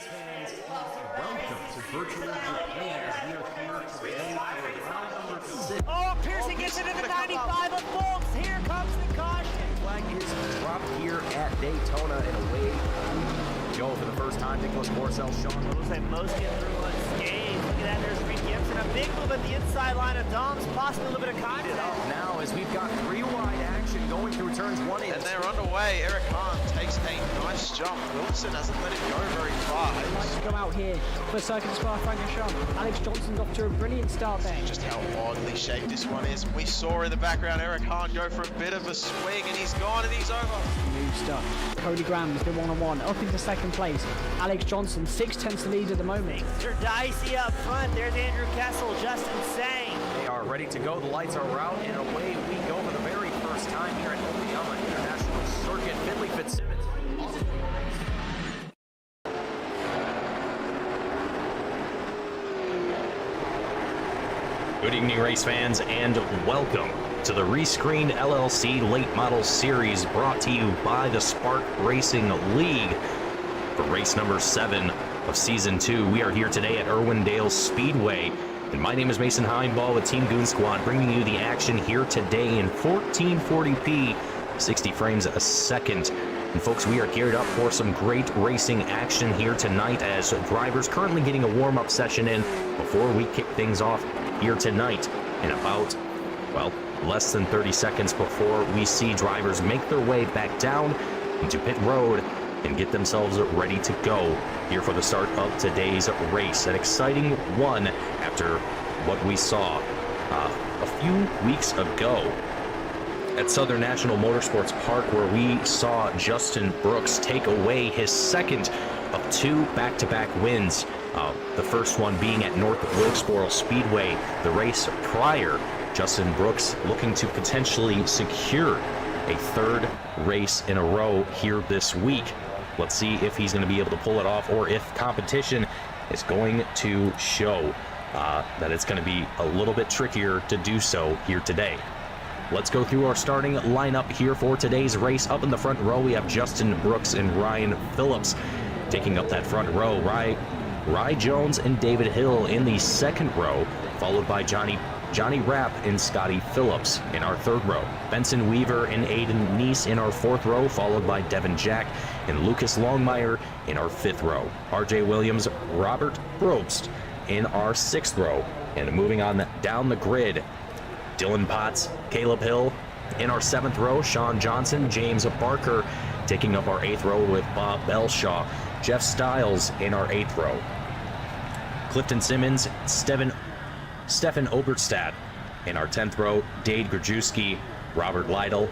race fans, welcome to virtual Japan as we are here today for round number 6. Oh, Pearson gets into the 95 of Folks. Here comes the caution. Flag is dropped here at Daytona, and away go for the first time. Nicholas Morcel, Sean. Looks like most get through unscathed. Look at that, there's Reed Gibson. A big move at the inside line of Dom's, possibly a little bit of contact. Now, as we've got three wide action going through turns 1 and 2. And they're underway. Eric Hahn takes a nice jump. Wilson hasn't let it go very far. Likes to go out here for Circuit Spa, Frank and Sean. Alex Johnson's off to a brilliant start there. Just how oddly shaped this one is. We saw in the background Eric Hahn go for a bit of a swing, and he's gone and he's over. New stuff. Cody Graham's been one-on-one up into second place. Alex Johnson 6/10 lead at the moment. They're dicey up front. There's Andrew Kessel, Justin Sang. They are ready to go. The lights are out, and away we go for the very first time here at Oklahoma International Circuit. Finley Fitzsimmons. Good evening, race fans, and welcome to the Rescreened LLC Late Model Series, brought to you by the Spark Racing League. For race number 7 of Season 2, we are here today at Irwindale Speedway. And my name is Mason Heinball with Team Goon Squad, bringing you the action here today in 1440p, 60 frames a second. And folks, we are geared up for some great racing action here tonight as drivers currently getting a warm-up session in before we kick things off here tonight in about, well, less than 30 seconds before we see drivers make their way back down into pit road and get themselves ready to go here for the start of today's race. An exciting one after what we saw a few weeks ago at Southern National Motorsports Park, where we saw Justin Brooks take away his second of 2 back-to-back wins. The first one being at North Wilkesboro Speedway. The race prior, Justin Brooks looking to potentially secure a 3rd race in a row here this week. Let's see if he's going to be able to pull it off, or if competition is going to show that it's going to be a little bit trickier to do so here today. Let's go through our starting lineup here for today's race. Up in the front row, we have Justin Brooks and Ryan Phillips taking up that front row. Rye Jones and David Hill in the second row, followed by Johnny Rapp and Scotty Phillips in our third row. Benson Weaver and Aiden Neese in our fourth row, followed by Devin Jack and Lucas Longmire in our fifth row. RJ Williams, Robert Probst in our sixth row. And moving on down the grid, Dylan Potts, Caleb Hill in our seventh row, Sean Johnson, James Barker taking up our eighth row with Bob Belshaw, Jeff Stiles in our eighth row. Clifton Simmons, Stefan Oberstadt in our 10th row, Dade Grajewski, Robert Lytle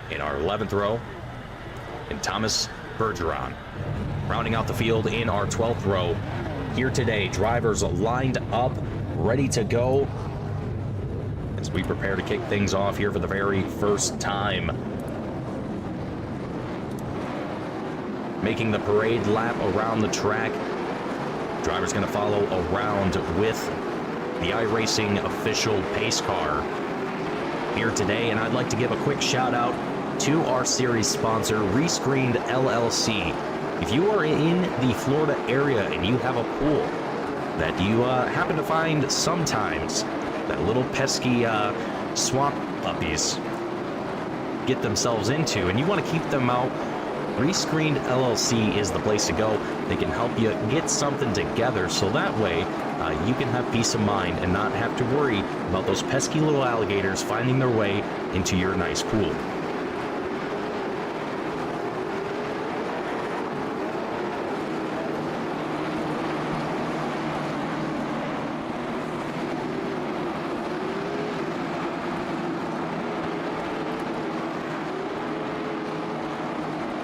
in our 11th row, and Thomas Bergeron. Rounding out the field in our 12th row, here today, drivers lined up, ready to go as we prepare to kick things off here for the very first time. Making the parade lap around the track, driver's going to follow around with the iRacing official pace car here today. And I'd like to give a quick shout out to our series sponsor, Rescreened LLC. If you are in the Florida area and you have a pool that you happen to find sometimes that little pesky swamp puppies get themselves into, and you want to keep them out, Rescreened LLC is the place to go. They can help you get something together so that way you can have peace of mind and not have to worry about those pesky little alligators finding their way into your nice pool.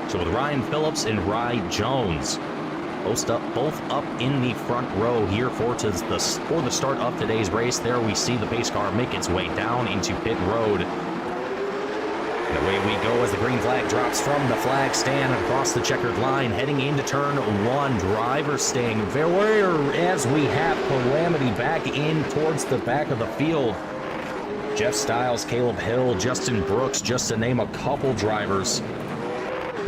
So with Ryan Phillips and Rye Jones, both up in the front row here for the start of today's race. There we see the pace car make its way down into pit road. And away we go as the green flag drops from the flag stand across the checkered line, heading into turn 1. Driver staying very as we have Calamity back in towards the back of the field. Jeff Stiles, Caleb Hill, Justin Brooks, just to name a couple drivers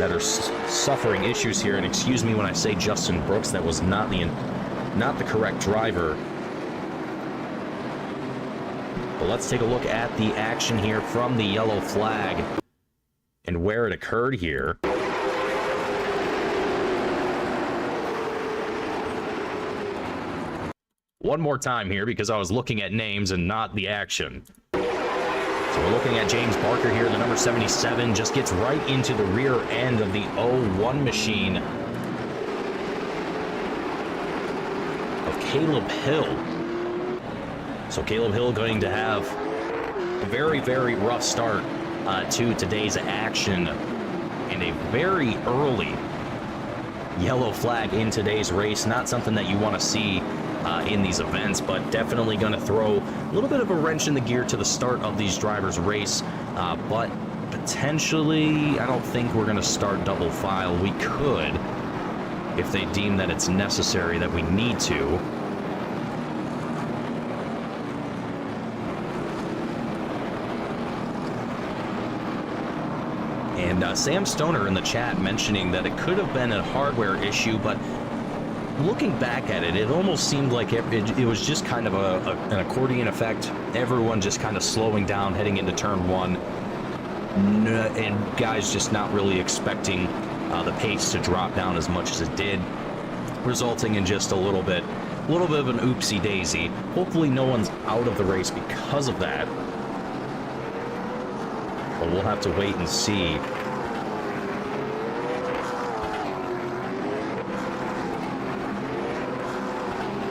that are suffering issues here. And excuse me when I say Justin Brooks, that was not the correct driver. But let's take a look at the action here from the yellow flag and where it occurred here. One more time here because I was looking at names and not the action. So we're looking at James Barker here, the number 77, just gets right into the rear end of the 01 machine of Caleb Hill. So Caleb Hill going to have a very, very rough start to today's action, and a very early yellow flag in today's race. Not something that you want to see in these events, but definitely going to throw a little bit of a wrench in the gear to the start of these drivers' race. But potentially, I don't think we're going to start double file. We could, if they deem that it's necessary, that we need to. And Sam Stoner in the chat mentioning that it could have been a hardware issue, but looking back at it, it almost seemed like it was just kind of an accordion effect. Everyone just kind of slowing down, heading into turn one, and guys just not really expecting the pace to drop down as much as it did, resulting in just a little bit of an oopsie daisy. Hopefully no one's out of the race because of that, but we'll have to wait and see.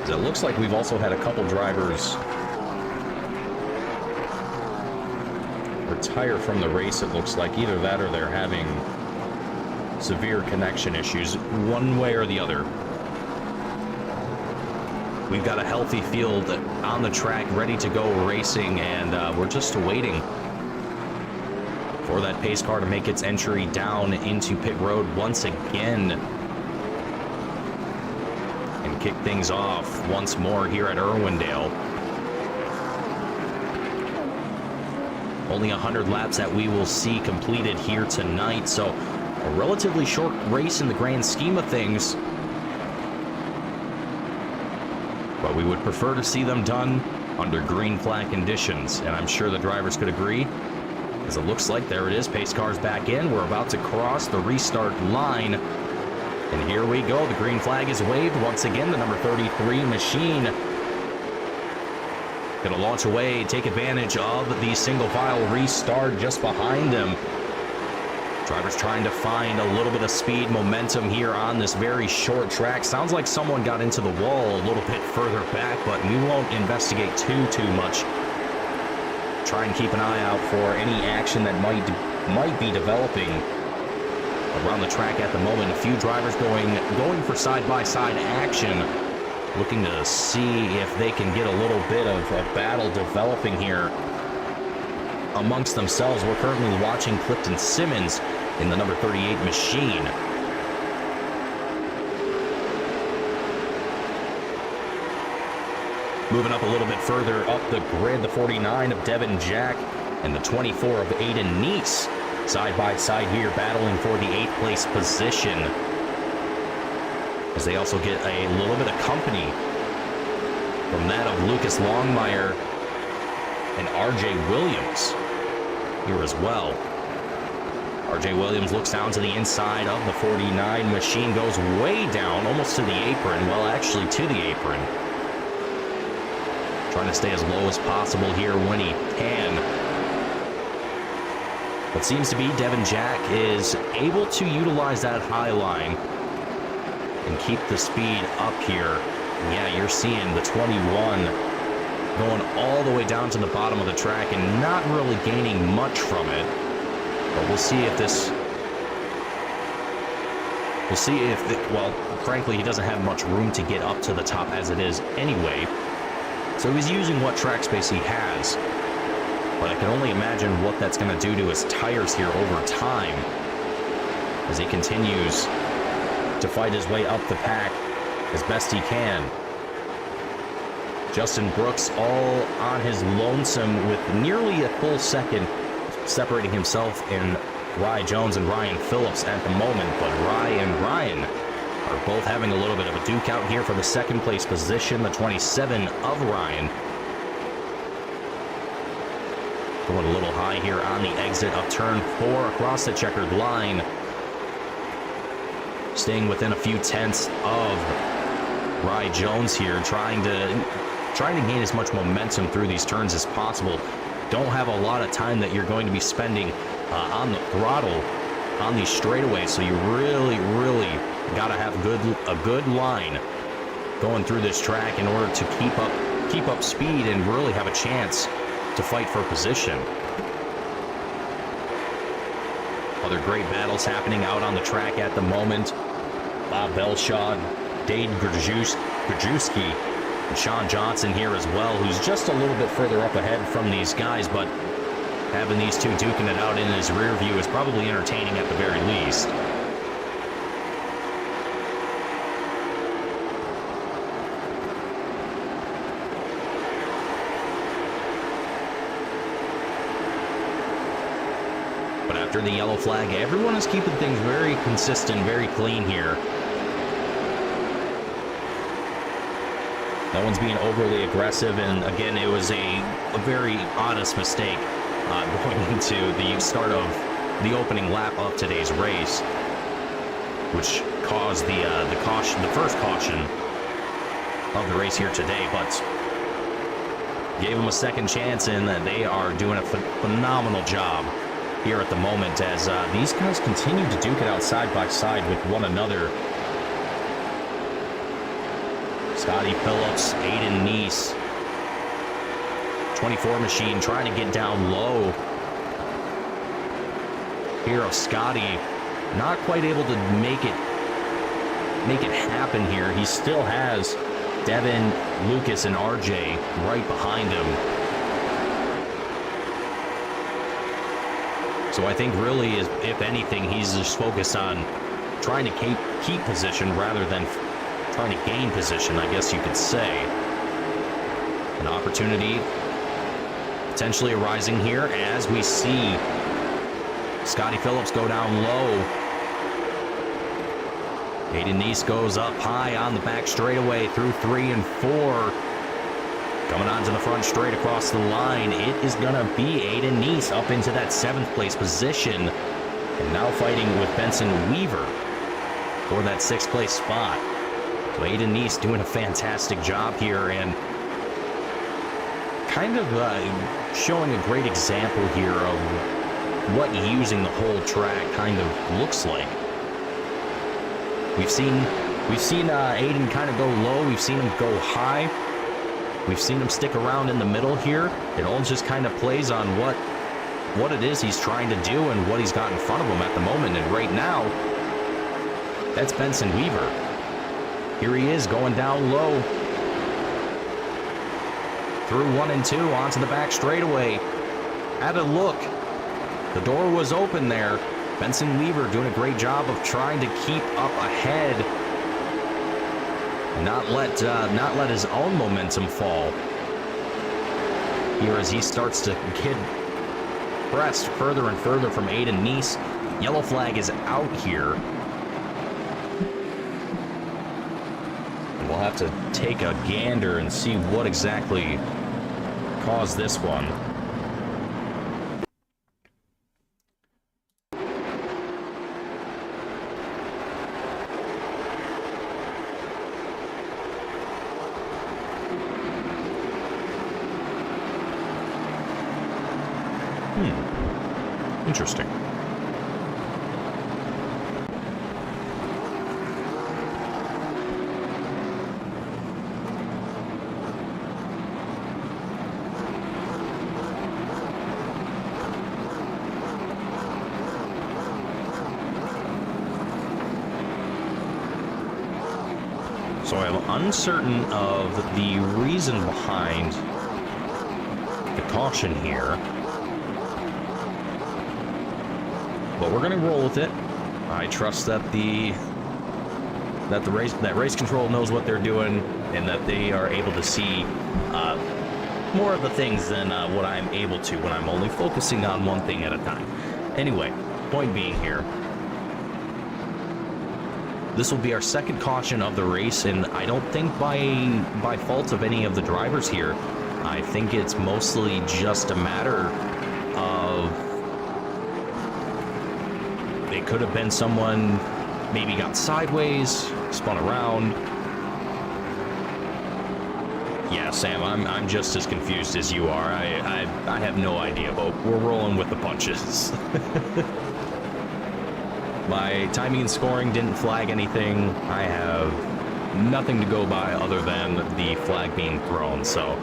It looks like we've also had a couple drivers retire from the race. It looks like either that or they're having severe connection issues, one way or the other. We've got a healthy field on the track ready to go racing, and we're just waiting for that pace car to make its entry down into pit road once again. Kick things off once more here at Irwindale. Only 100 laps that we will see completed here tonight, so a relatively short race in the grand scheme of things. But we would prefer to see them done under green flag conditions, and I'm sure the drivers could agree, as it looks like there it is, pace cars back in. We're about to cross the restart line. And here we go. The green flag is waved. Once again, the number 33 machine going to launch away, take advantage of the single file restart just behind him. Drivers trying to find a little bit of speed, momentum here on this very short track. Sounds like someone got into the wall a little bit further back, but we won't investigate too much. Try and keep an eye out for any action that might be developing around the track at the moment. A few drivers going for side-by-side action, looking to see if they can get a little bit of a battle developing here amongst themselves. We're currently watching Clifton Simmons in the number 38 machine. Moving up a little bit further up the grid, the 49 of Devin Jack and the 24 of Aiden Neese. Side by side here, battling for the 8th place position, as they also get a little bit of company from that of Lucas Longmire and RJ Williams here as well. RJ Williams looks down to the inside of the 49 machine, goes way down, almost to the apron, well actually to the apron. Trying to stay as low as possible here when he can. What seems to be Devin Jack is able to utilize that high line and keep the speed up here. Yeah, you're seeing the 21 going all the way down to the bottom of the track and not really gaining much from it. But we'll see if this... well, frankly, he doesn't have much room to get up to the top as it is anyway. So he's using what track space he has. But I can only imagine what that's going to do to his tires here over time as he continues to fight his way up the pack as best he can. Justin Brooks all on his lonesome with nearly a full second separating himself and Rye Jones and Ryan Phillips at the moment, but Rye and Ryan are both having a little bit of a duke out here for the second place position. The 27 of Ryan going a little high here on the exit of turn 4 across the checkered line. Staying within a few tenths of Rye Jones here, trying to gain as much momentum through these turns as possible. Don't have a lot of time that you're going to be spending on the throttle on these straightaways, so you really got to have a good line going through this track in order to keep up speed and really have a chance to fight for position. Other great battles happening out on the track at the moment. Bob Belshaw, Dade Grajewski, and Sean Johnson here as well, who's just a little bit further up ahead from these guys, but having these two duking it out in his rear view is probably entertaining at the very least. But after the yellow flag, everyone is keeping things very consistent, very clean here. No one's being overly aggressive, and again, it was a very honest mistake going into the start of the opening lap of today's race, which caused the first caution of the race here today, but gave them a second chance, and they are doing a phenomenal job here at the moment as these guys continue to duke it out side by side with one another. Scotty Phillips, Aiden Neese, 24 machine trying to get down low here of Scotty, not quite able to make it happen here. He still has Devin, Lucas, and RJ right behind him. So I think really, if anything, he's just focused on trying to keep position rather than trying to gain position, I guess you could say. An opportunity potentially arising here as we see Scotty Phillips go down low. Aiden Neese goes up high on the back straightaway through 3 and 4. Coming onto the front straight across the line, it is going to be Aiden Neese up into that 7th place position. And now fighting with Benson Weaver for that 6th place spot. So Aiden Neese doing a fantastic job here and kind of showing a great example here of what using the whole track kind of looks like. We've seen Aiden kind of go low. We've seen him go high. We've seen him stick around in the middle here. It all just kind of plays on what it is he's trying to do and what he's got in front of him at the moment. And right now, that's Benson Weaver. Here he is going down low. Through 1 and 2 onto the back straightaway. Had a look. The door was open there. Benson Weaver doing a great job of trying to keep up ahead and not let his own momentum fall. Here as he starts to get pressed further and further from Aiden Neese. Yellow flag is out here. We'll have to take a gander and see what exactly caused this one. Interesting. So I'm uncertain of the reason behind the caution here, but we're going to roll with it. I trust that race control knows what they're doing and that they are able to see more of the things than what I'm able to when I'm only focusing on one thing at a time. Anyway, Point being here, this will be our second caution of the race, and I don't think by fault of any of the drivers here. I think it's mostly just a matter of it could have been someone maybe got sideways, spun around. Yeah, Sam, I'm just as confused as you are. I have no idea, but we're rolling with the punches. My timing and scoring didn't flag anything. I have nothing to go by other than the flag being thrown, so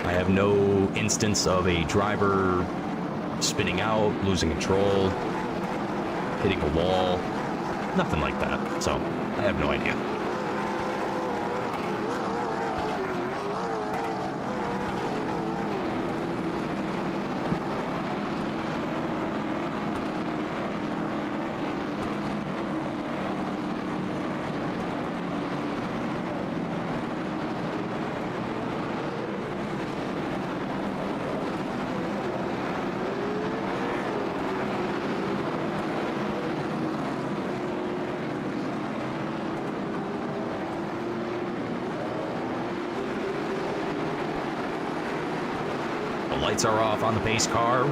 I have no instance of a driver spinning out, losing control, hitting a wall, nothing like that, so I have no idea. Lights are off on the pace car.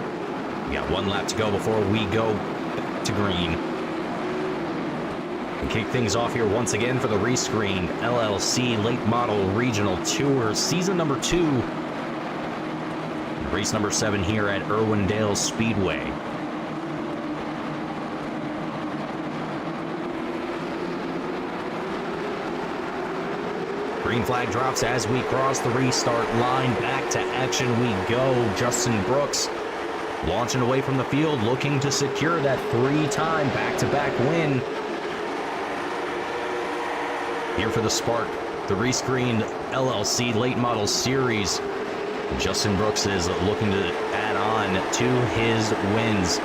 We got one lap to go before we go back to green. And kick things off here once again for the Rescreened LLC Late Model Regional Tour, season number 2. Race number 7 here at Irwindale Speedway. Green flag drops as we cross the restart line. Back to action we go. Justin Brooks launching away from the field, looking to secure that 3-time back-to-back win. Here for the Spark, the Rescreened LLC Late Model Series. Justin Brooks is looking to add on to his wins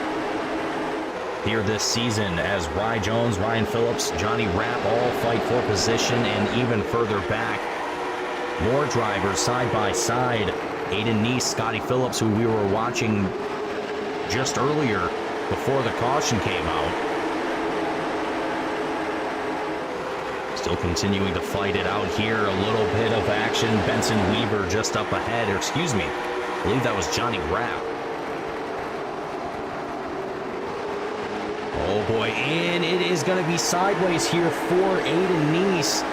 here this season as Rye Jones, Ryan Phillips, Johnny Rapp all fight for position, and even further back, more drivers side by side. Aiden Neese, Scotty Phillips, who we were watching just earlier before the caution came out, still continuing to fight it out here. A little bit of action. Benson Weaver just up ahead, or excuse me, I believe that was Johnny Rapp. Oh boy, and it is going to be sideways here for Aiden Neese.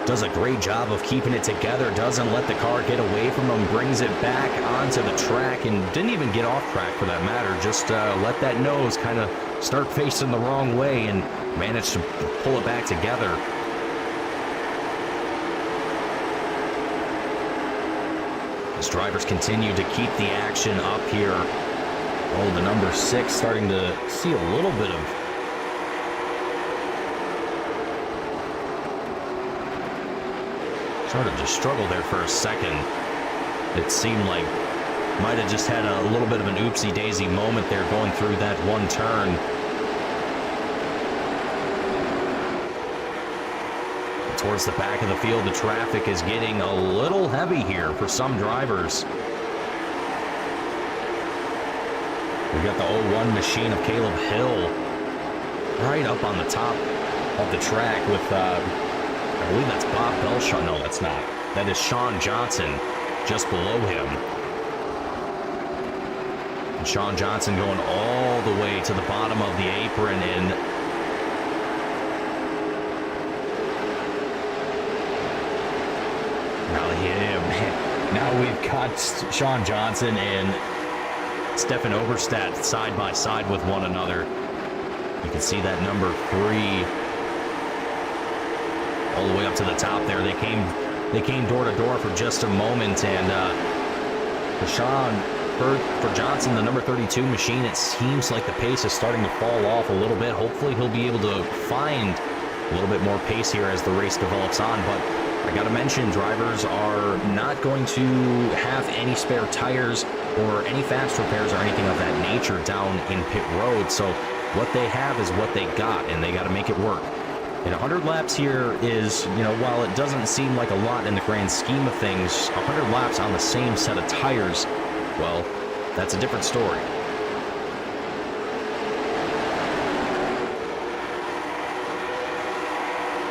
Does a great job of keeping it together, doesn't let the car get away from him, brings it back onto the track, and didn't even get off track for that matter, just let that nose kind of start facing the wrong way and managed to pull it back together. As drivers continue to keep the action up here. Oh, the number 6 starting to see a little bit of started to struggle there for a second. It seemed like might have just had a little bit of an oopsie-daisy moment there going through that one turn. Towards the back of the field, the traffic is getting a little heavy here for some drivers. We've got the 01 machine of Caleb Hill right up on the top of the track with, I believe that's Bob Belshaw. No, that's not. That is Sean Johnson just below him. And Sean Johnson going all the way to the bottom of the apron, and now we've got Sean Johnson and Stefan Oberstadt side by side with one another. You can see that number 3 all the way up to the top there. They came door to door for just a moment, and for Johnson, the number 32 machine, it seems like the pace is starting to fall off a little bit. Hopefully he'll be able to find a little bit more pace here as the race develops on, but I gotta mention, drivers are not going to have any spare tires or any fast repairs or anything of that nature down in pit road, so what they have is what they got, and they gotta make it work. And 100 laps here is, while it doesn't seem like a lot in the grand scheme of things, 100 laps on the same set of tires, well, that's a different story.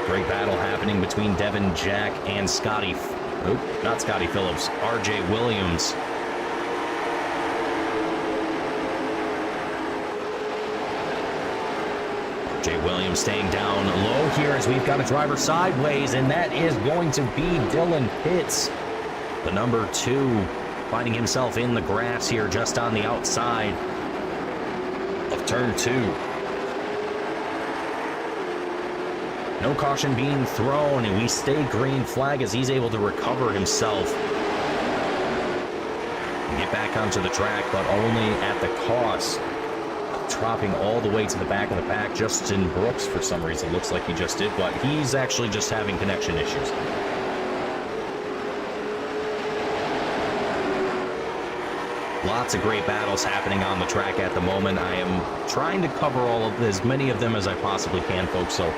Great battle happening between Devin Jack and not Scotty Phillips, RJ Williams. RJ Williams staying down low here as we've got a driver sideways, and that is going to be Dylan Pitts, the number 2, finding himself in the grass here just on the outside of turn 2. No caution being thrown, and we stay green flag as he's able to recover himself and get back onto the track, but only at the cost of dropping all the way to the back of the pack. Justin Brooks, for some reason, looks like he just did, but he's actually just having connection issues. Lots of great battles happening on the track at the moment. I am trying to cover as many of them as I possibly can, folks, so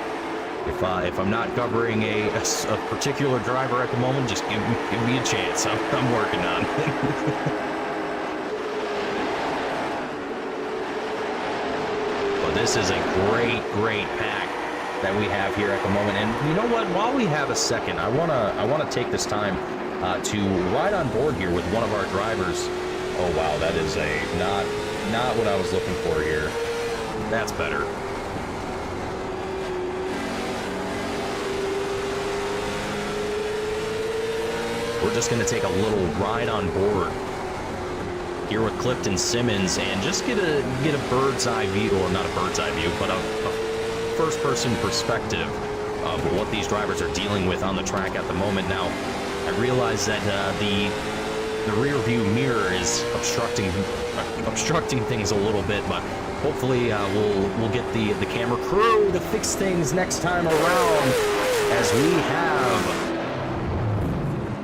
if I'm not covering a particular driver at the moment, just give me a chance. I'm working on it. But this is a great pack that we have here at the moment. And you know what? While we have a second, I wanna take this time to ride on board here with one of our drivers. Oh wow, that is not what I was looking for here. That's better. We're just going to take a little ride on board here with Clifton Simmons and just get a bird's eye view, or not a bird's eye view, but a first-person perspective of what these drivers are dealing with on the track at the moment. Now, I realize that the rear view mirror is obstructing things a little bit, but hopefully we'll get the camera crew to fix things next time around, as we have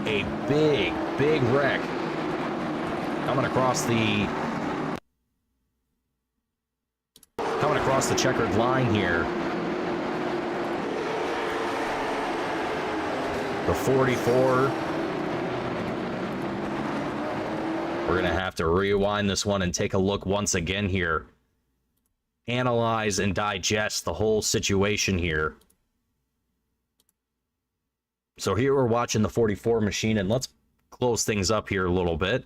a big wreck coming across the checkered line here. The 44. We're gonna have to rewind this one and take a look once again here, analyze and digest the whole situation here. So here we're watching the 44 machine, and let's close things up here a little bit.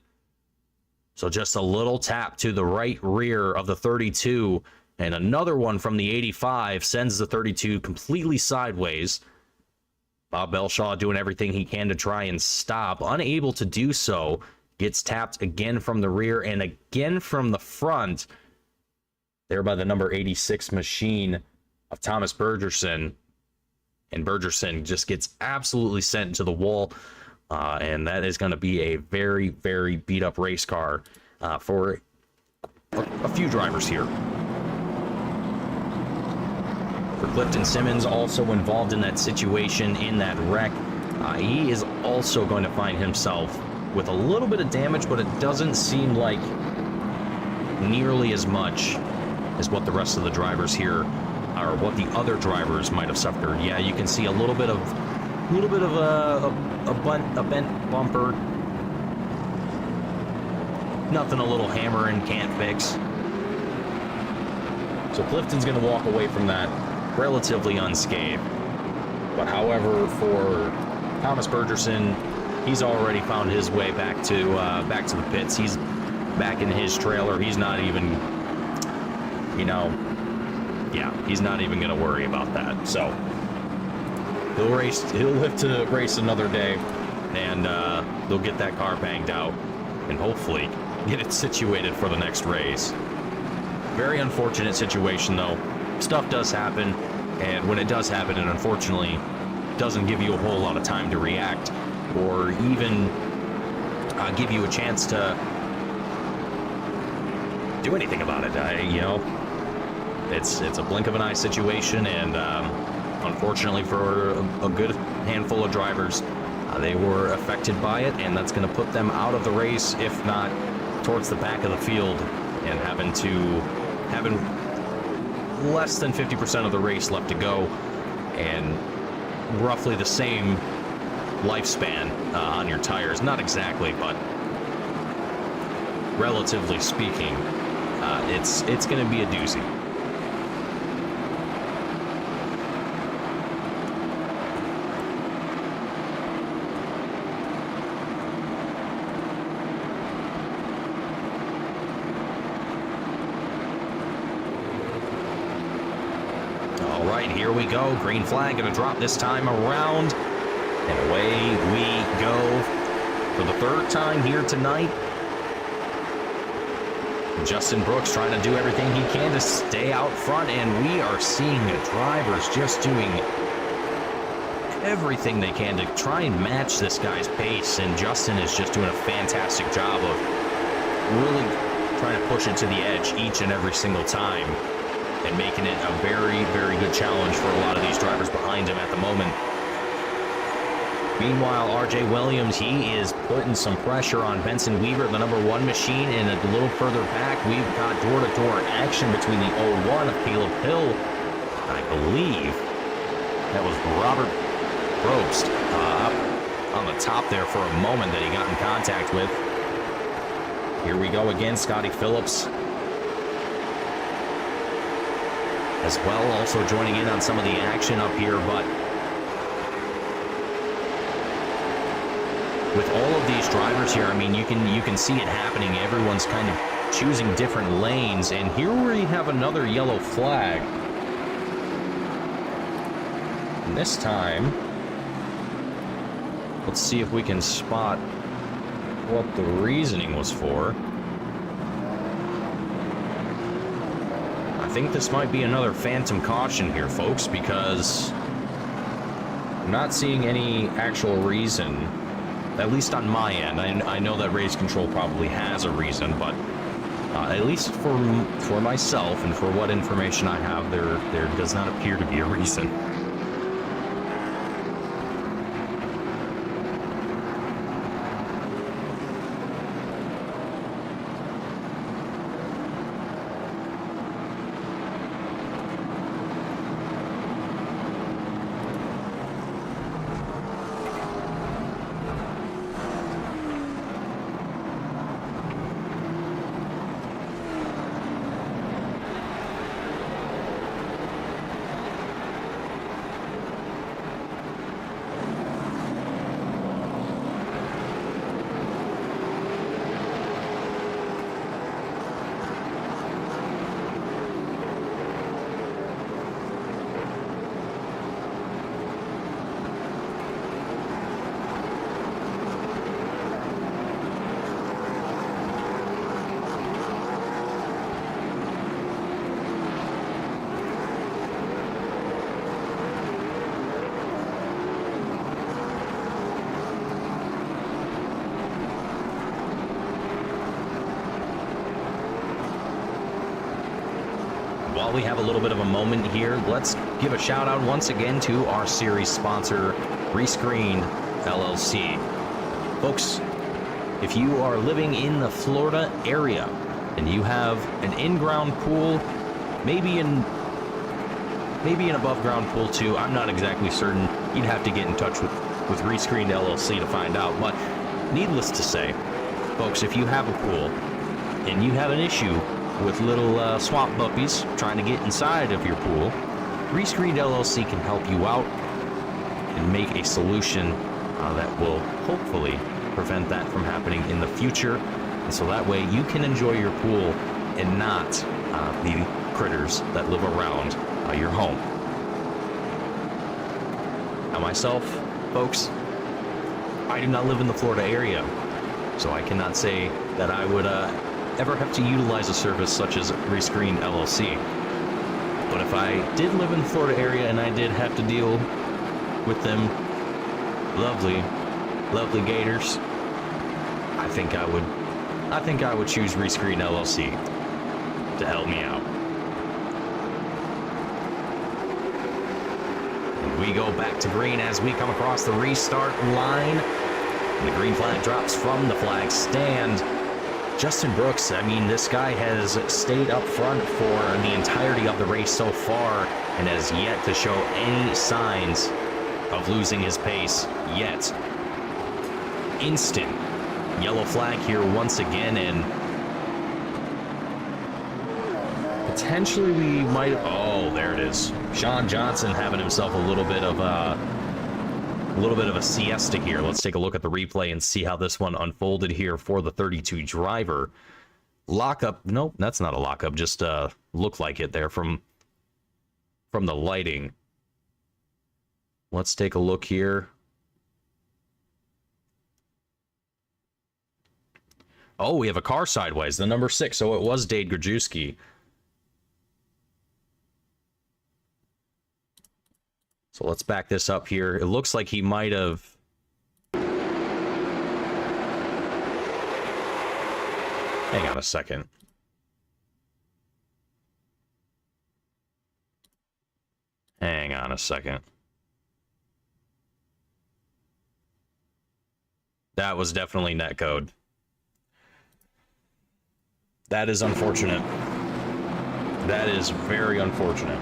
So just a little tap to the right rear of the 32, and another one from the 85 sends the 32 completely sideways. Bob Belshaw doing everything he can to try and stop, unable to do so. Gets tapped again from the rear and again from the front, there by the number 86 machine of Thomas Bergerson. And Bergerson just gets absolutely sent into the wall, and that is going to be a very beat up race car for a few drivers here. For Clifton Simmons, also involved in that situation, in that wreck, he is also going to find himself with a little bit of damage, but it doesn't seem like nearly as much as what the rest of the drivers here, or what the other drivers might have suffered. Yeah, you can see a little bit of a bent bumper. Nothing a little hammering can't fix. So Clifton's going to walk away from that relatively unscathed. But however, for Thomas Bergerson, he's already found his way back to the pits. He's back in his trailer. He's not even, he's not even going to worry about that. So he'll live to race another day, and they'll get that car banged out and hopefully get it situated for the next race. Very unfortunate situation, though. Stuff does happen, and when it does happen, it unfortunately doesn't give you a whole lot of time to react, or even give you a chance to do anything about it. It's a blink of an eye situation, and unfortunately for a good handful of drivers, they were affected by it, and that's going to put them out of the race, if not towards the back of the field, and having less than 50% of the race left to go, and roughly the same lifespan on your tires. Not exactly, but relatively speaking, it's going to be a doozy. line. Here we go. Green flag going to drop this time around. And away we go for the third time here tonight. Justin Brooks trying to do everything he can to stay out front, and we are seeing the drivers just doing everything they can to try and match this guy's pace, and Justin is just doing a fantastic job of really trying to push it to the edge each and every single time and making it a very, very good challenge for a lot of these drivers behind him at the moment. Meanwhile, RJ Williams, he is putting some pressure on Benson Weaver, the number 1 machine, and a little further back, we've got door-to-door action between the 01 of Caleb Hill. I believe that was Robert Probst up on the top there for a moment that he got in contact with. Here we go again, Scotty Phillips as well, also joining in on some of the action up here, but with all of these drivers here, I mean, you can see it happening. Everyone's kind of choosing different lanes, and here we have another yellow flag. And this time, let's see if we can spot what the reasoning was for. I think this might be another phantom caution here, folks, because I'm not seeing any actual reason, at least on my end. I know that race control probably has a reason, but at least for myself and for what information I have, there does not appear to be a reason. While we have a little bit of a moment here, let's give a shout out once again to our series sponsor, Rescreened, LLC. Folks, if you are living in the Florida area and you have an in-ground pool, maybe an above-ground pool too, I'm not exactly certain. You'd have to get in touch with Rescreened LLC to find out. But needless to say, folks, if you have a pool and you have an issue with little swamp puppies trying to get inside of your pool, Rescreened LLC can help you out and make a solution that will hopefully prevent that from happening in the future. And so that way you can enjoy your pool and not the critters that live around your home. Now myself, folks, I do not live in the Florida area, so I cannot say that I would ever have to utilize a service such as Rescreened LLC. But if I did live in the Florida area and I did have to deal with them lovely gators, I think I would choose Rescreened LLC to help me out. And we go back to green as we come across the restart line. And the green flag drops from the flag stand. Justin Brooks, I mean, this guy has stayed up front for the entirety of the race so far and has yet to show any signs of losing his pace yet. Instant yellow flag here once again, and potentially we might, oh, there it is. Sean Johnson having himself a little bit of a siesta here. Let's take a look at the replay and see how this one unfolded here for the 32 driver. Lockup, nope, that's not a lockup, just looked like it there from the lighting. Let's take a look here. Oh, we have a car sideways, the number 6. So it was Dade Grajewski. So let's back this up here. It looks like he might have... Hang on a second. Hang on a second. That was definitely netcode. That is unfortunate. That is very unfortunate.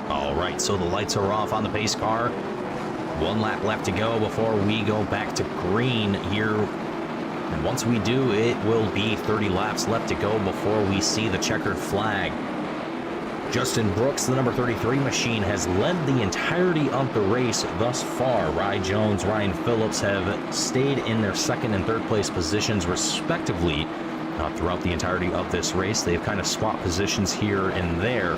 Alright, so the lights are off on the pace car. 1 lap left to go before we go back to green here. And once we do, it will be 30 laps left to go before we see the checkered flag. Justin Brooks, the number 33 machine, has led the entirety of the race thus far. Rye Jones, Ryan Phillips have stayed in their 2nd and 3rd place positions respectively throughout the entirety of this race. They've kind of swapped positions here and there.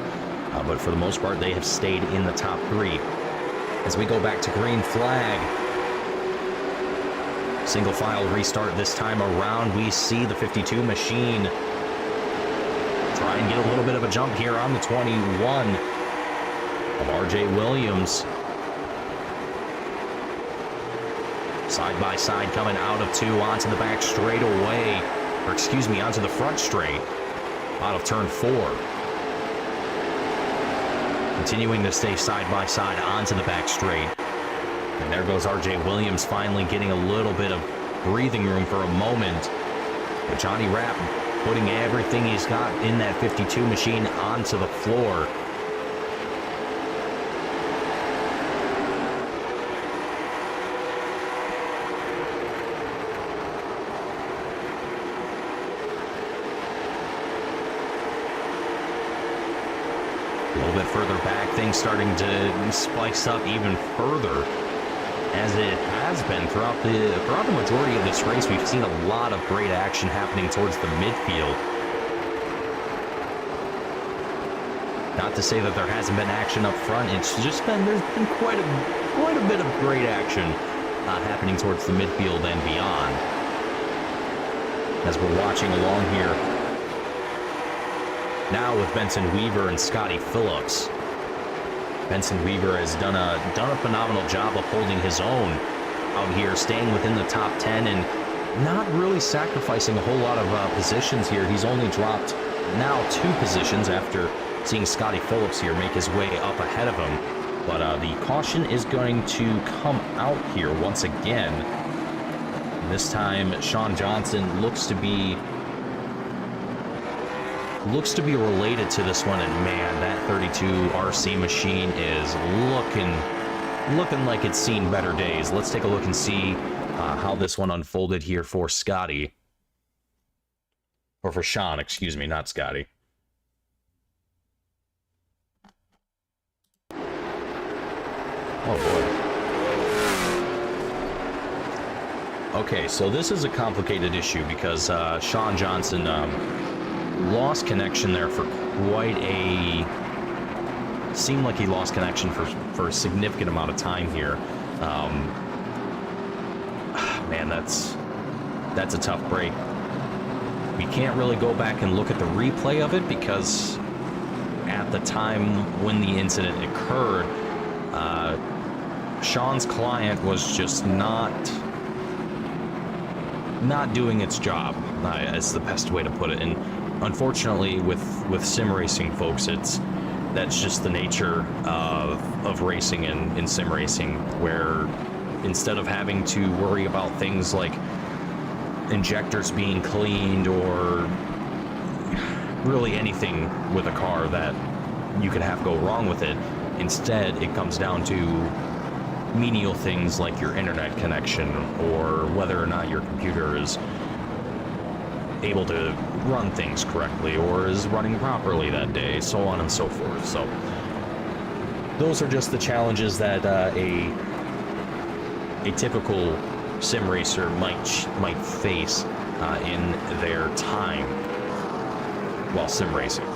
But for the most part, they have stayed in the top 3. As we go back to green flag, single file restart this time around, we see the 52 machine try and get a little bit of a jump here on the 21 of RJ Williams. Side by side coming out of 2 onto the back straightaway, or excuse me, onto the front straight out of turn 4. Continuing to stay side by side onto the back straight. And there goes RJ Williams finally getting a little bit of breathing room for a moment. But Johnny Rapp putting everything he's got in that 52 machine onto the floor. A little bit further back, things starting to spice up even further, as it has been throughout the majority of this race. We've seen a lot of great action happening towards the midfield. Not to say that there hasn't been action up front. It's just there's been quite a bit of great action happening towards the midfield and beyond. As we're watching along here now with Benson Weaver and Scotty Phillips. Benson Weaver has done a phenomenal job of holding his own out here, staying within the top 10 and not really sacrificing a whole lot of positions here. He's only dropped now 2 positions after seeing Scotty Phillips here make his way up ahead of him. But the caution is going to come out here once again. And this time, Sean Johnson looks to be related to this one, and man, that 32 RC machine is looking like it's seen better days. Let's take a look and see how this one unfolded here for Scotty, or for Sean, excuse me, not Scotty. Oh boy. Okay, so this is a complicated issue because Sean Johnson lost connection there for quite a... Seemed like he lost connection for a significant amount of time here. Man, that's a tough break. We can't really go back and look at the replay of it because at the time when the incident occurred, Sean's client was just not doing its job, is the best way to put it. And unfortunately, with sim racing folks, that's just the nature of racing in sim racing, where instead of having to worry about things like injectors being cleaned or really anything with a car that you could have go wrong with it, instead it comes down to menial things like your internet connection or whether or not your computer is able to run things correctly or is running properly that day, so on and so forth. So those are just the challenges that a typical sim racer might face in their time while sim racing.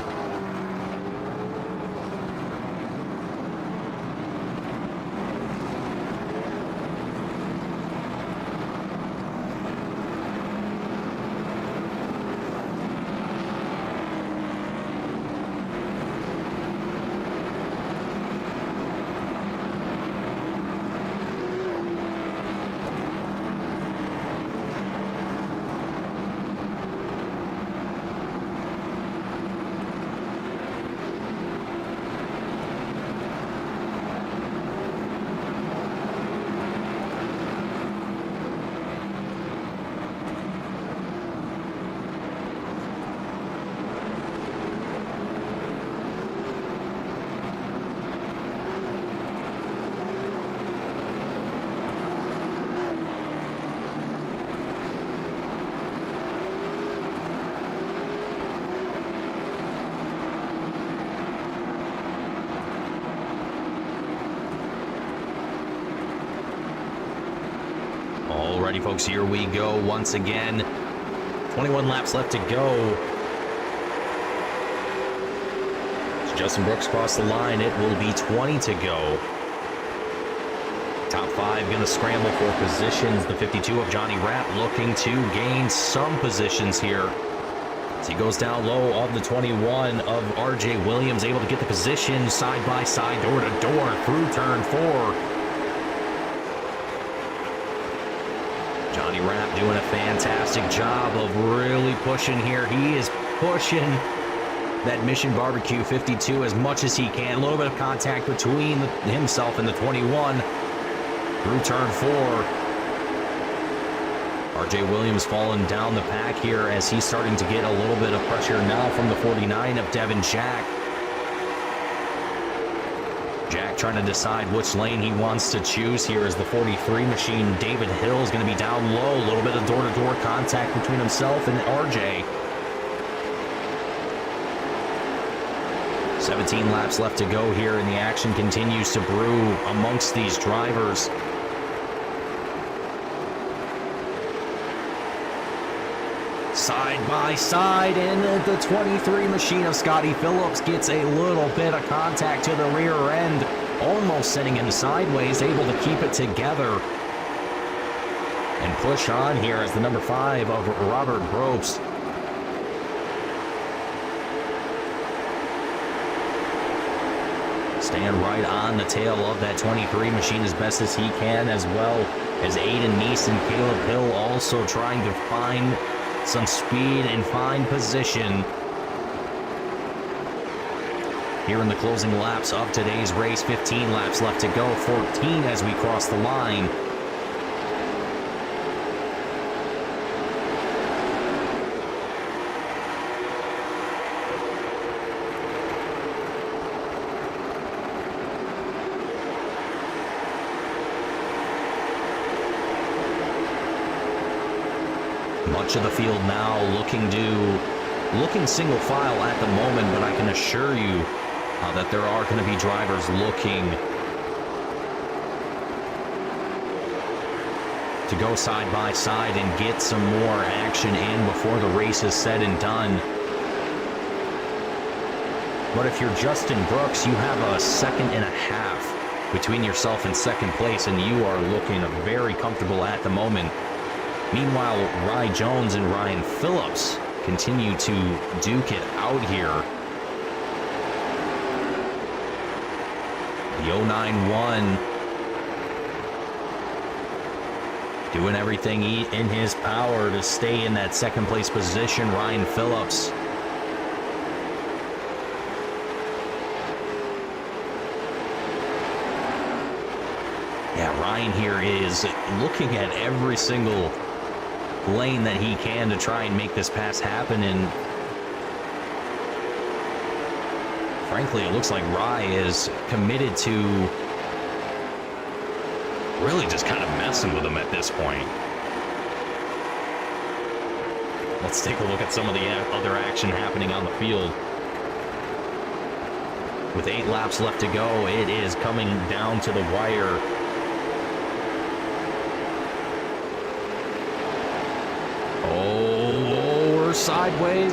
Alrighty, folks, here we go once again. 21 laps left to go. As Justin Brooks crossed the line, it will be 20 to go. Top 5 going to scramble for positions. The 52 of Johnny Rapp looking to gain some positions here. As he goes down low of the 21 of RJ Williams, able to get the position side by side, door to door through turn 4. Johnny Rapp doing a fantastic job of really pushing here. He is pushing that Mission Barbecue 52 as much as he can. A little bit of contact between himself and the 21 through turn 4. RJ Williams falling down the pack here as he's starting to get a little bit of pressure now from the 49 of Devin Jack. Jack trying to decide which lane he wants to choose here as the 43 machine. David Hill is going to be down low. A little bit of door-to-door contact between himself and RJ. 17 laps left to go here, and the action continues to brew amongst these drivers. Side by side, and the 23 machine of Scotty Phillips gets a little bit of contact to the rear end, almost sending him sideways, able to keep it together and push on here as the number 5 of Robert Probst. Stand right on the tail of that 23 machine as best as he can, as well as Aiden Neese and Caleb Hill also trying to find some speed and find position here in the closing laps of today's race. 15 laps left to go, 14 as we cross the line. Much of the field now looking single file at the moment, but I can assure you that there are going to be drivers looking to go side by side and get some more action in before the race is said and done. But if you're Justin Brooks, you have a second and a half between yourself and second place, and you are looking very comfortable at the moment. Meanwhile, Rye Jones and Ryan Phillips continue to duke it out here. The 091 doing everything in his power to stay in that second place position. Ryan Phillips. Yeah, Ryan here is looking at every single lane that he can to try and make this pass happen, and frankly, it looks like Rye is committed to really just kind of messing with him at this point. Let's take a look at some of the other action happening on the field. With 8 laps left to go, it is coming down to the wire. Oh, we're sideways.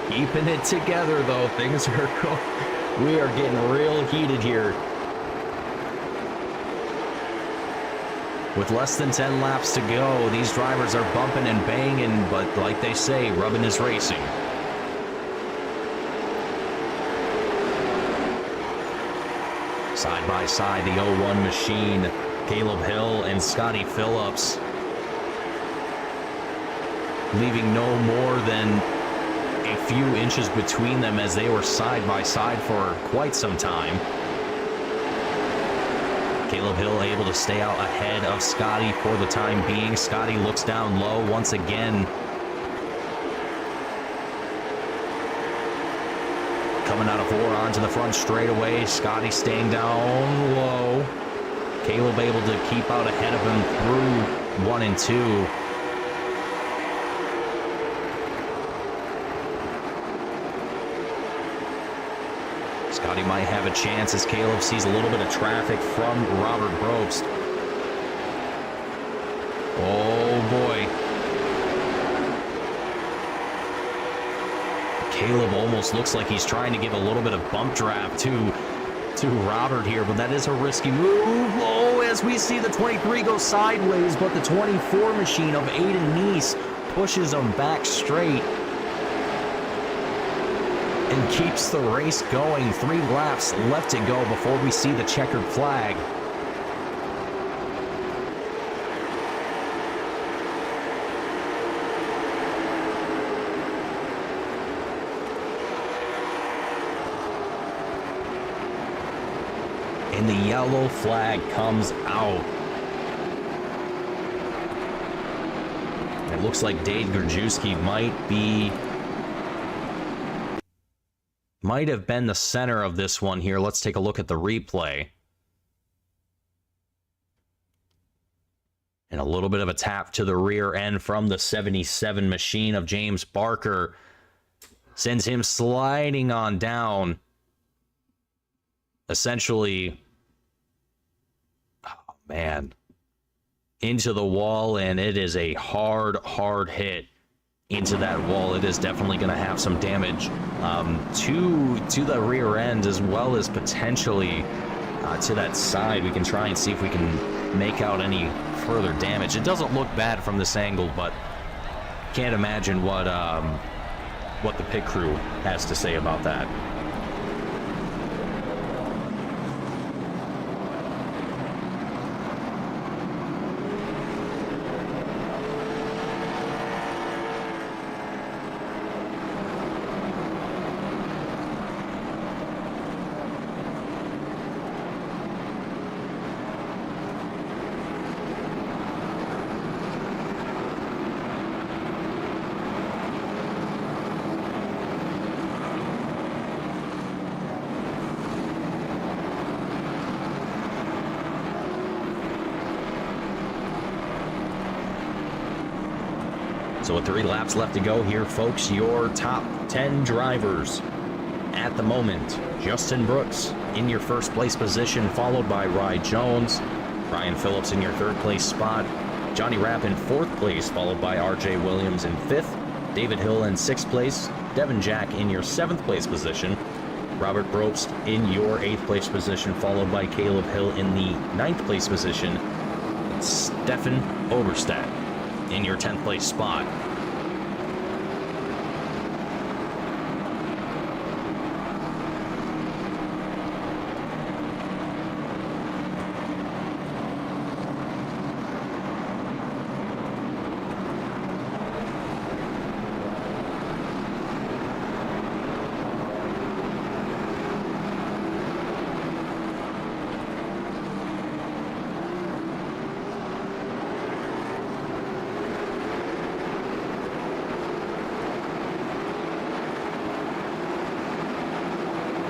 Keeping it together, though. Things are going. We are getting real heated here. With less than 10 laps to go, these drivers are bumping and banging, but like they say, rubbing is racing. Side by side, the 01 machine, Caleb Hill and Scotty Phillips, leaving no more than a few inches between them as they were side by side for quite some time. Caleb Hill able to stay out ahead of Scotty for the time being. Scotty looks down low once again. Coming out of 4 onto the front straightaway. Scotty staying down low. Caleb able to keep out ahead of him through 1 and 2. Scotty might have a chance as Caleb sees a little bit of traffic from Robert Brobst. Oh boy. Caleb almost looks like he's trying to give a little bit of bump draft to Robert here, but that is a risky move. Oh, as we see the 23 go sideways, but the 24 machine of Aiden Neese pushes him back straight and keeps the race going. 3 laps left to go before we see the checkered flag. And the yellow flag comes out. It looks like Dave Grajewski might have been the center of this one here. Let's take a look at the replay. And a little bit of a tap to the rear end from the 77 machine of James Barker. Sends him sliding on down. Essentially, oh man, into the wall, and it is a hard hit into that wall. It is definitely going to have some damage to the rear end, as well as potentially to that side. We can try and see if we can make out any further damage. It doesn't look bad from this angle, but can't imagine what the pit crew has to say about that. So with 3 laps left to go here, folks, your top 10 drivers at the moment. Justin Brooks in your first place position, followed by Rye Jones. Ryan Phillips in your third place spot. Johnny Rapp in 4th place, followed by RJ Williams in 5th. David Hill in 6th place. Devin Jack in your 7th place position. Robert Probst in your 8th place position, followed by Caleb Hill in the 9th place position. Stefan Oberstadt in your 10th place spot.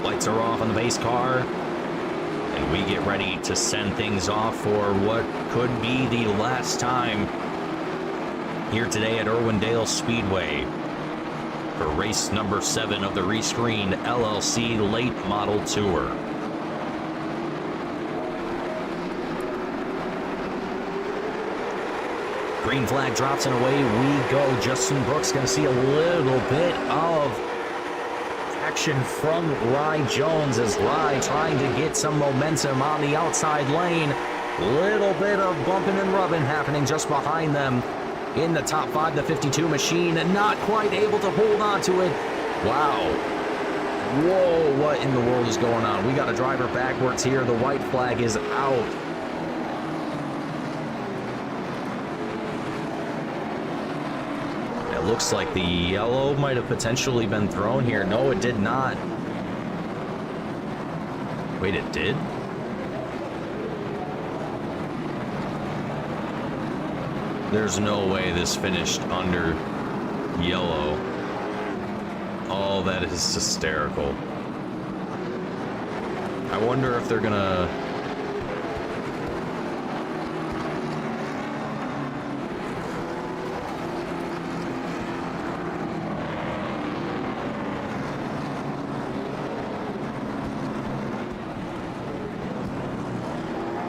Lights are off on the base car, and we get ready to send things off for what could be the last time here today at Irwindale Speedway for race number 7 of the Rescreened LLC Late Model Tour. Green flag drops and away we go. Justin Brooks going to see a little bit of action from Rye Jones as Rye trying to get some momentum on the outside lane. Little bit of bumping and rubbing happening just behind them. In the top 5, the 52 machine, not quite able to hold on to it. Wow. Whoa, what in the world is going on? We got a driver backwards here. The white flag is out. It looks like the yellow might have potentially been thrown here. No, it did not. Wait, it did? There's no way this finished under yellow. Oh, that is hysterical. I wonder if they're gonna...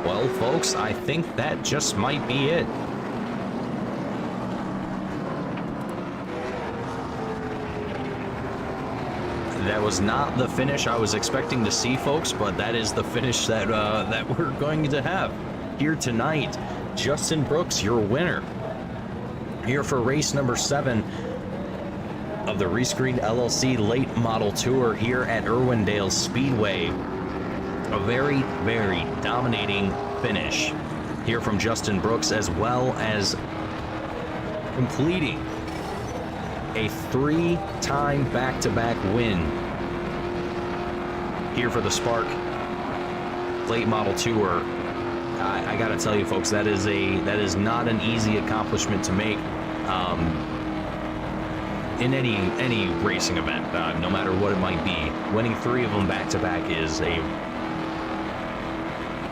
Well, folks, I think that just might be it. That was not the finish I was expecting to see, folks, but that is the finish that that we're going to have here tonight. Justin Brooks, your winner, here for race number 7 of the Rescreened LLC Late Model Tour here at Irwindale Speedway. A very, very dominating finish here from Justin Brooks, as well as completing a 3-time back-to-back win here for the Spark Late Model Tour. I gotta tell you, folks, that is not an easy accomplishment to make in any racing event, no matter what it might be. Winning 3 of them back-to-back is a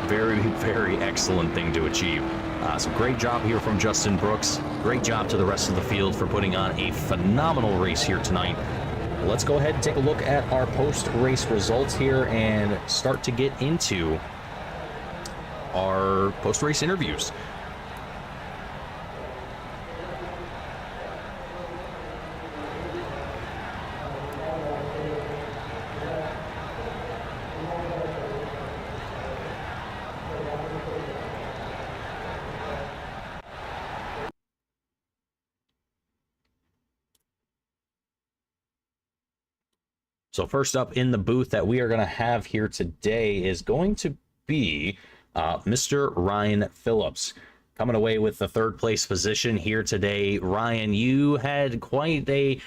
very, very excellent thing to achieve. So great job here from Justin Brooks. Great job to the rest of the field for putting on a phenomenal race here tonight. Let's go ahead and take a look at our post-race results here and start to get into our post-race interviews. So first up in the booth that we are going to have here today is going to be Mr. Ryan Phillips, coming away with the 3rd place position here today. Ryan, you had quite a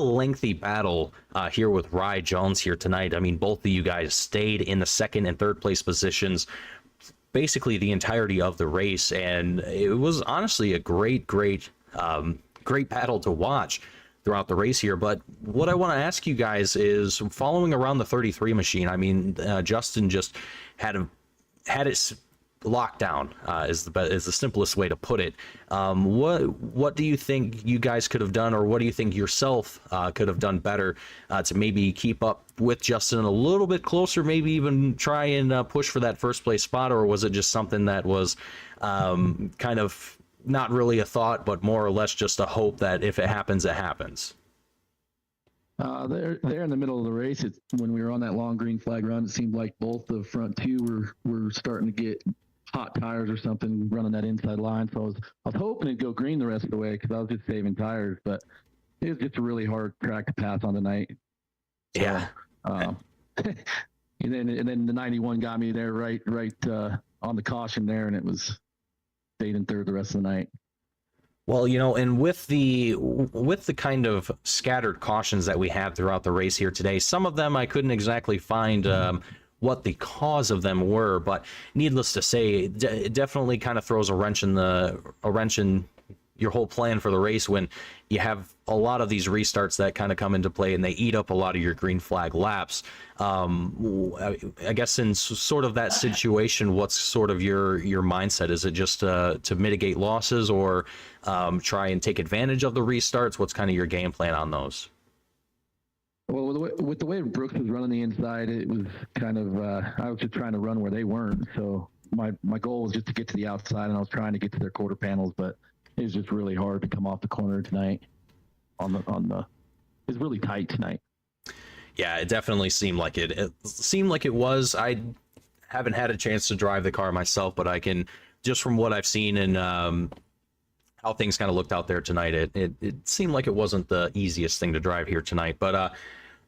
lengthy battle here with Rye Jones here tonight. I mean, both of you guys stayed in the 2nd and 3rd place positions basically the entirety of the race, and it was honestly a great battle to watch throughout the race here. But what I want to ask you guys is, following around the 33 machine, I mean, Justin just had it locked down, is the simplest way to put it. What do you think you guys could have done, or what do you think yourself could have done better to maybe keep up with Justin a little bit closer, maybe even try and push for that 1st place spot? Or was it just something that was kind of not really a thought, but more or less just a hope that if it happens, it happens? There in the middle of the race, when we were on that long green flag run, it seemed like both the front two were starting to get hot tires or something running that inside line. So I was hoping it'd go green the rest of the way because I was just saving tires, but it was just a really hard track to pass on tonight. So, Yeah. and then the 91 got me there right on the caution there, and it was stayed in third the rest of the night. Well, and with the kind of scattered cautions that we had throughout the race here today, some of them I couldn't exactly find what the cause of them were, but needless to say, it definitely kind of throws a wrench in your whole plan for the race when you have a lot of these restarts that kind of come into play and they eat up a lot of your green flag laps. I guess in sort of that situation, what's sort of your mindset? Is it just to mitigate losses or try and take advantage of the restarts? What's kind of your game plan on those? Well, with the way Brooks was running the inside, it was kind of I was just trying to run where they weren't. So my goal was just to get to the outside, and I was trying to get to their quarter panels, but it was just really hard to come off the corner tonight. It's really tight tonight. Yeah, it definitely seemed like it. It seemed like it was. I haven't had a chance to drive the car myself, but I can, just from what I've seen and how things kind of looked out there tonight, it seemed like it wasn't the easiest thing to drive here tonight. But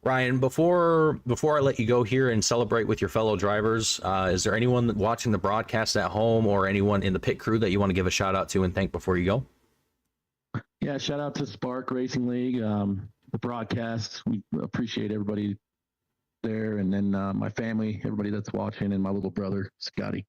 Ryan, before I let you go here and celebrate with your fellow drivers, is there anyone watching the broadcast at home or anyone in the pit crew that you want to give a shout out to and thank before you go? Yeah, shout out to Spark Racing League, the broadcast. We appreciate everybody there, and then my family, everybody that's watching, and my little brother, Scotty.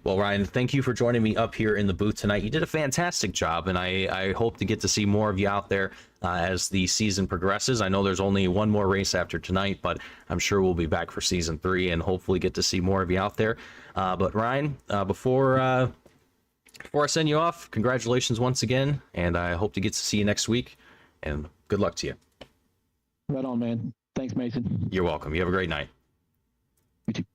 Well, Ryan, thank you for joining me up here in the booth tonight. You did a fantastic job, and I hope to get to see more of you out there as the season progresses. I know there's only one more race after tonight, but I'm sure we'll be back for season 3 and hopefully get to see more of you out there. But Ryan, before I send you off, congratulations once again, and I hope to get to see you next week, and good luck to you. Right on, man. Thanks, Mason. You're welcome. You have a great night. You too.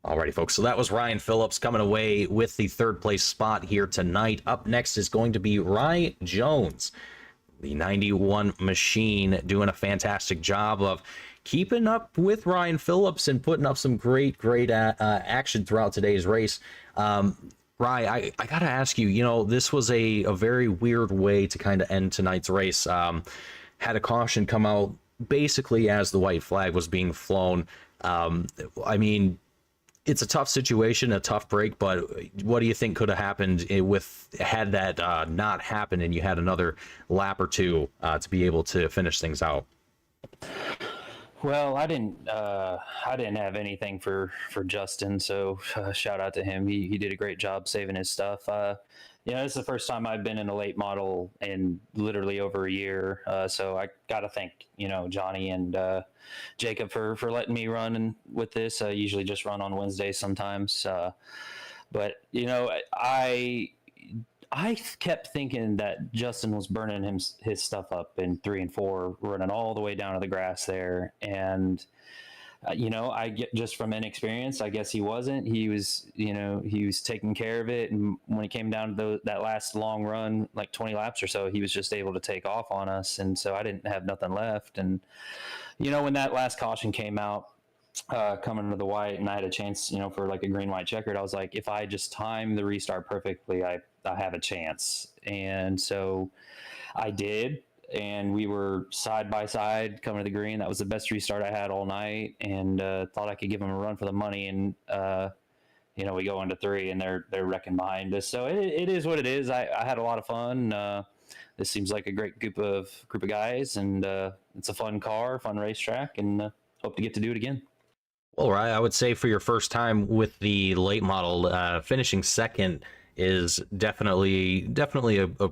Alrighty, folks, so that was Ryan Phillips coming away with the third place spot here tonight. Up next is going to be Rye Jones, the 91 machine, doing a fantastic job of keeping up with Ryan Phillips and putting up some great action throughout today's race. Rye, I gotta ask you, this was a very weird way to kind of end tonight's race. Had a caution come out basically as the white flag was being flown. I mean, it's a tough situation, a tough break, but what do you think could have happened had that not happened and you had another lap or two to be able to finish things out? Well, I didn't have anything for Justin, so shout out to him. He did a great job saving his stuff. This is the first time I've been in a late model in literally over a year. So I got to thank, Johnny and Jacob for letting me run with this. I usually just run on Wednesdays sometimes. But I kept thinking that Justin was burning his stuff up in 3 and 4, running all the way down to the grass there. And, I get just from inexperience, I guess he wasn't. He was taking care of it. And when it came down to that last long run, like 20 laps or so, he was just able to take off on us. And so I didn't have nothing left. And, when that last caution came out, coming to the white, and I had a chance, for like a green, white checkered, I was like, if I just time the restart perfectly, I have a chance. And so I did. And we were side by side coming to the green. That was the best restart I had all night, and thought I could give them a run for the money. And we go into 3, and they're wrecking behind us. So it is what it is. I had a lot of fun. This seems like a great group of guys, and it's a fun car, fun racetrack, and hope to get to do it again. Well, Ryan, I would say for your first time with the late model, finishing second is definitely a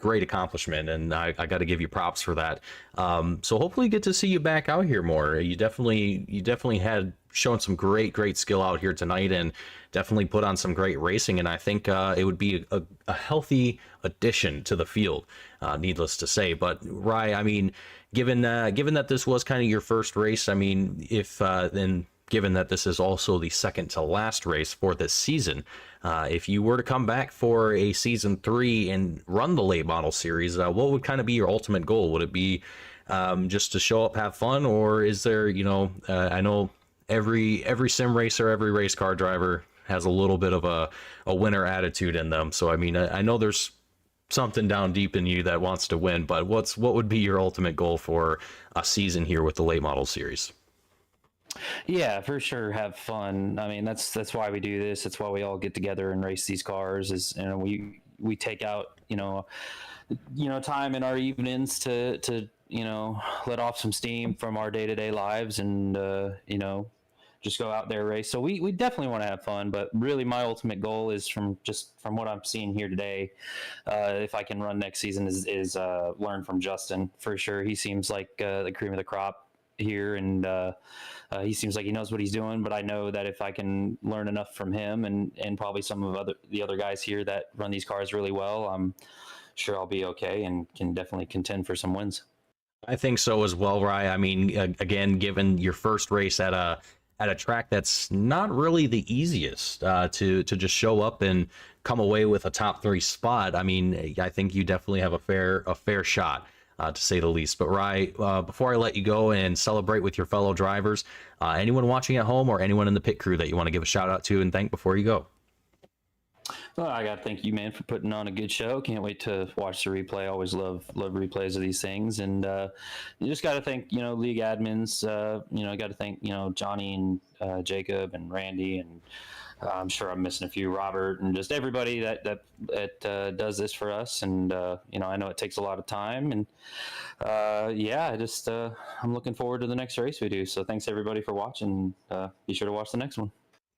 great accomplishment, and I got to give you props for that. So hopefully get to see you back out here more. You definitely had shown some great skill out here tonight, and definitely put on some great racing. And I think it would be a healthy addition to the field, needless to say. But Rye, I mean, given that this was kind of your first race, I mean, if then given that this is also the second to last race for this season. If you were to come back for a season 3 and run the late model series, what would kind of be your ultimate goal? Would it be just to show up, have fun, or is there, I know every sim racer, every race car driver has a little bit of a winner attitude in them. So, I mean, I know there's something down deep in you that wants to win, but what would be your ultimate goal for a season here with the late model series? Yeah, for sure. Have fun. I mean, that's why we do this. That's why we all get together and race these cars. Is we take out time in our evenings to let off some steam from our day-to-day lives and just go out there race. So we definitely want to have fun, but really my ultimate goal is from what I'm seeing here today, if I can run next season, is learn from Justin for sure. He seems like the cream of the crop here, and he seems like he knows what he's doing, but I know that if I can learn enough from him and probably some of the other guys here that run these cars really well, I'm sure I'll be okay and can definitely contend for some wins. I think so as well, Rye. I mean, again, given your first race at a track that's not really the easiest to just show up and come away with a top 3 spot, I mean, I think you definitely have a fair shot, to say the least. But Rye, before I let you go and celebrate with your fellow drivers, anyone watching at home or anyone in the pit crew that you want to give a shout out to and thank before you go? Well, I got to thank you, man, for putting on a good show. Can't wait to watch the replay. I always love replays of these things. And you just got to thank, league admins. Got to thank, Johnny and Jacob and Randy. And I'm sure I'm missing a few, Robert, and just everybody that does this for us. And, I know it takes a lot of time. And, I'm looking forward to the next race we do. So thanks, everybody, for watching. Be sure to watch the next one.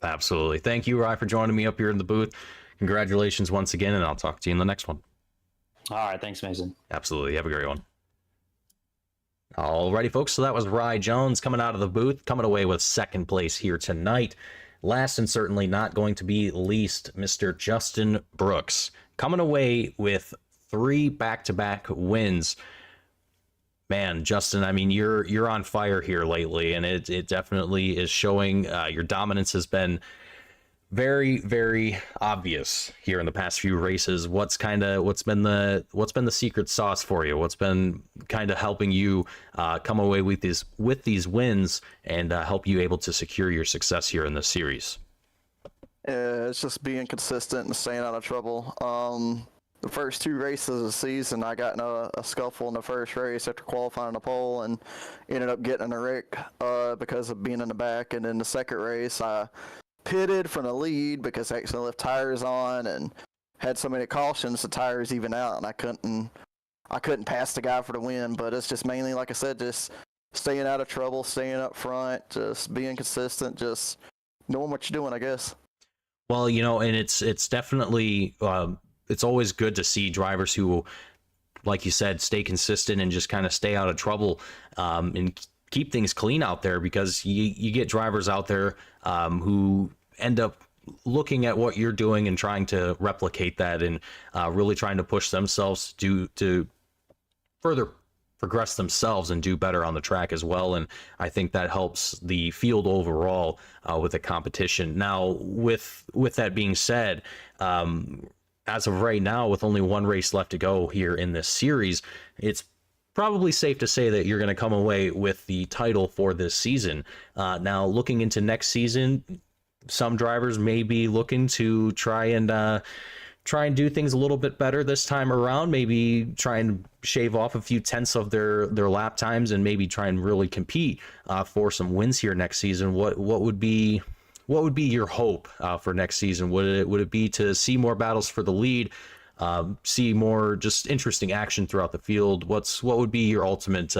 Absolutely. Thank you, Rye, for joining me up here in the booth. Congratulations once again, and I'll talk to you in the next one. All right. Thanks, Mason. Absolutely. Have a great one. Alrighty, folks. So that was Rye Jones coming out of the booth, coming away with second place here tonight. Last and certainly not going to be least, Mr. Justin Brooks, coming away with 3 back-to-back wins. Man, Justin, I mean, you're on fire here lately, and it definitely is showing. Your dominance has been very, very obvious here in the past few races. What's been the secret sauce for you? What's been kind of helping you come away with these wins and help you able to secure your success here in this series? It's just being consistent and staying out of trouble. The first 2 races of the season, I got in a scuffle in the first race after qualifying the pole and ended up getting in a wreck because of being in the back. And then the second race, I pitted from the lead because I accidentally left tires on and had so many cautions, the tires even out, and I couldn't pass the guy for the win. But it's just mainly, like I said, just staying out of trouble, staying up front, just being consistent, just knowing what you're doing, I guess. Well, and it's definitely it's always good to see drivers who, like you said, stay consistent and just kind of stay out of trouble and keep things clean out there, because you get drivers out there who end up looking at what you're doing and trying to replicate that and really trying to push themselves to further progress themselves and do better on the track as well. And I think that helps the field overall with the competition. Now, with that being said, as of right now, with only 1 race left to go here in this series, it's probably safe to say that you're going to come away with the title for this season. Now, looking into next season, some drivers may be looking to try and do things a little bit better this time around. Maybe try and shave off a few tenths of their lap times, and maybe try and really compete for some wins here next season. What would be your hope for next season? Would it be to see more battles for the lead, see more just interesting action throughout the field? What would be your ultimate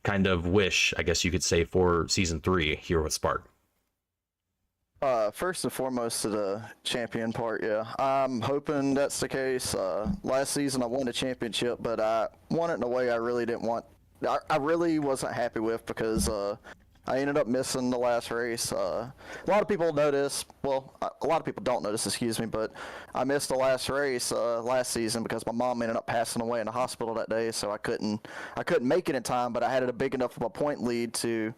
kind of wish, I guess you could say, for season 3 here with Spark? First and foremost, to the champion part, yeah. I'm hoping that's the case. Last season I won the championship, but I won it in a way I really didn't want. I really wasn't happy with, because I ended up missing the last race. A lot of people notice, well, a lot of people don't notice, excuse me, but I missed the last race last season because my mom ended up passing away in the hospital that day, so I couldn't make it in time, but I had a big enough of a point lead to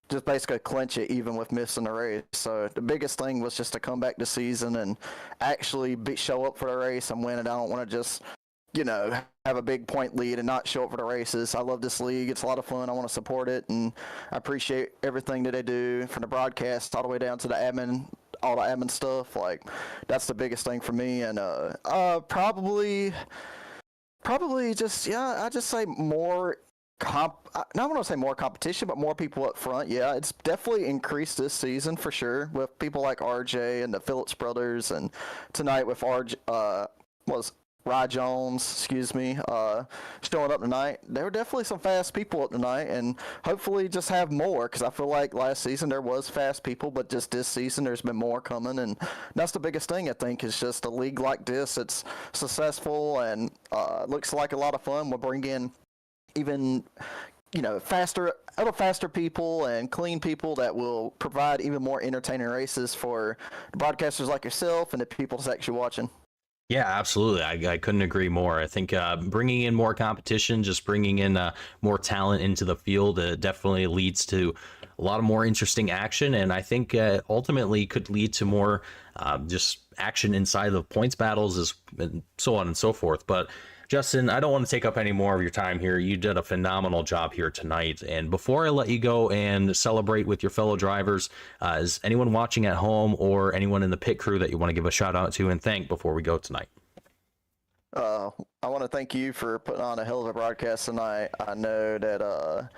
just basically clinch it even with missing a race. So the biggest thing was just to come back this season and actually show up for the race and win it. I don't want to just, have a big point lead and not show up for the races. I love this league. It's a lot of fun. I want to support it, and I appreciate everything that they do, from the broadcast all the way down to the admin, all the admin stuff. Like, that's the biggest thing for me. And probably just, I just say more not want to say more competition, but more people up front. Yeah, it's definitely increased this season for sure, with people like RJ and the Phillips brothers, and tonight with Rye Jones, showing up tonight. There were definitely some fast people up tonight, and hopefully just have more, because I feel like last season there was fast people, but just this season there's been more coming, and that's the biggest thing, I think, is just a league like this. It's successful and looks like a lot of fun. We'll bring in even faster people and clean people that will provide even more entertaining races for broadcasters like yourself and the people that's actually watching. Yeah, absolutely. I couldn't agree more. I think bringing in more competition, just bringing in more talent into the field definitely leads to a lot of more interesting action, and I think ultimately could lead to more just action inside the points battles, and so on and so forth. But Justin, I don't want to take up any more of your time here. You did a phenomenal job here tonight. And before I let you go and celebrate with your fellow drivers, is anyone watching at home or anyone in the pit crew that you want to give a shout out to and thank before we go tonight? I want to thank you for putting on a hell of a broadcast tonight. I know that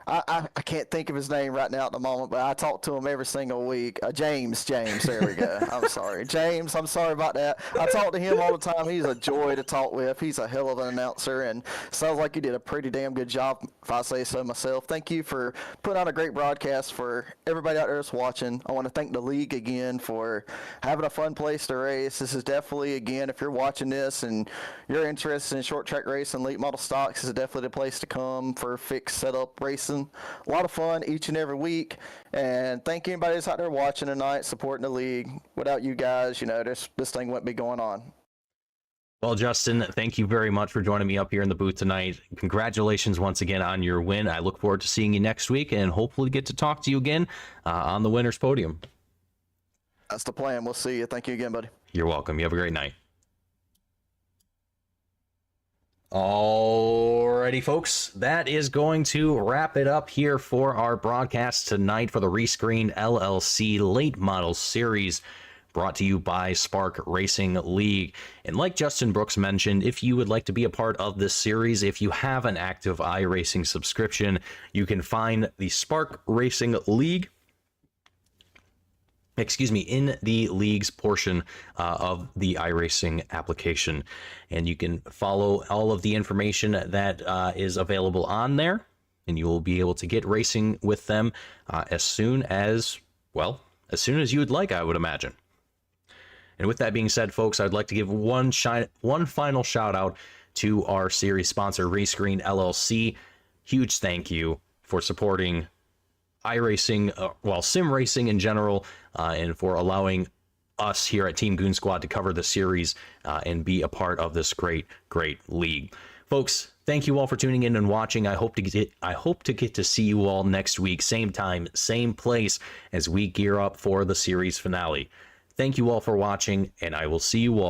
I can't think of his name right now at the moment, but I talk to him every single week. James, there we go. I'm sorry. James, I'm sorry about that. I talk to him all the time. He's a joy to talk with. He's a hell of an announcer, and sounds like you did a pretty damn good job, if I say so myself. Thank you for putting on a great broadcast for everybody out there that's watching. I want to thank the league again for having a fun place to race. This is definitely, again, if you're watching this and you're interested in short track racing, late model stocks, this is definitely the place to come for fixed setup racing. A lot of fun each and every week, and thank anybody that's out there watching tonight, supporting the league. Without you guys, this thing wouldn't be going on. Well, Justin, thank you very much for joining me up here in the booth tonight. Congratulations once again on your win. I look forward to seeing you next week and hopefully get to talk to you again on the winner's podium. That's the plan. We'll see you. Thank you again, buddy. You're welcome. You have a great night. Alrighty, folks, that is going to wrap it up here for our broadcast tonight for the Rescreened LLC Late Model Series, brought to you by Spark Racing League. And like Justin Brooks mentioned, if you would like to be a part of this series, if you have an active iRacing subscription, you can find the Spark Racing League in the leagues portion of the iRacing application. And you can follow all of the information that is available on there, and you will be able to get racing with them as soon as you would like, I would imagine. And with that being said, folks, I'd like to give one final shout out to our series sponsor, Rescreened LLC. Huge thank you for supporting iRacing, sim racing in general, and for allowing us here at Team Goon Squad to cover the series and be a part of this great league. Folks, thank you all for tuning in and watching. I hope to get to see you all next week, same time, same place, as we gear up for the series finale. Thank you all for watching, and I will see you all